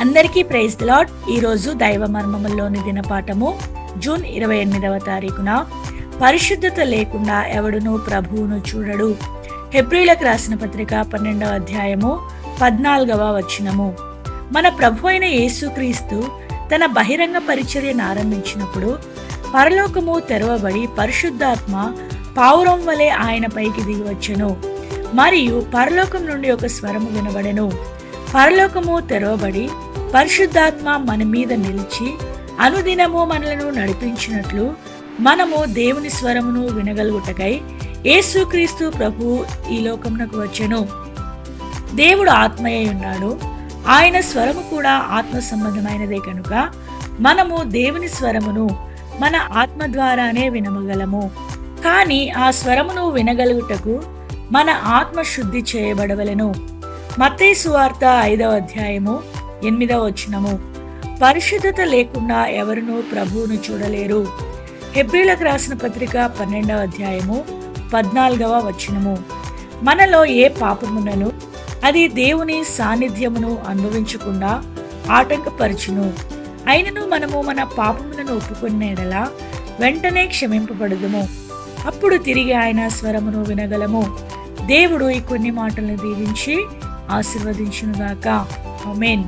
అందరికీ praise the lord. ఈరోజు దైవ మర్మముల్లోని దినపాఠము జూన్ 28వ తారీఖున పరిశుద్ధత లేకుండా ఎవడును ప్రభువును చూడడు. హెబ్రీయులకు రాసిన పత్రిక 12వ అధ్యాయము 14వ వచనము. మన ప్రభు అయిన యేసుక్రీస్తు తన బహిరంగ పరిచర్యను ఆరంభించినప్పుడు పరలోకము తెరవబడి పరిశుద్ధాత్మ పావురం వలె ఆయన పైకి దిగివచ్చెను. మరియు పరలోకం నుండి ఒక స్వరము వినబడెను. పరలోకము తెరవబడి పరిశుద్ధాత్మ మన మీద నిలిచి అనుదినము మనలను నడిపించినట్లు మనము దేవుని స్వరమును వినగలుగుటకై యేసుక్రీస్తు ప్రభువు ఈ లోకమునకు వచ్చెను. దేవుడు ఆత్మయే ఉన్నాడు. ఆయన స్వరము కూడా ఆత్మ సంబంధమైనదే కనుక మనము దేవుని స్వరమును మన ఆత్మ ద్వారానే వినమగలము. కానీ ఆ స్వరమును వినగలుగుటకు మన ఆత్మ శుద్ధి చేయబడవలెను. మత్తయి సువార్త 5వ అధ్యాయము 8వ వచనము. పరిశుద్ధత లేకుండా ఎవరునూ ప్రభువును చూడలేరు. హెబ్రీయులకు రాసిన పత్రిక 12వ అధ్యాయము 14వ వచనము. మనలో ఏ పాపమునను అది దేవుని సాన్నిధ్యమును అనుభవించకుండా ఆటంకపరచును. అయినను మనము మన పాపములను ఒప్పుకున్న యెడల వెంటనే క్షమింపబడుదుము. అప్పుడు తిరిగి ఆయన స్వరమును వినగలము. దేవుడు ఈ కొన్ని మాటలను దీవించి ఆశీర్వదించునుగాక. ఆమేన్.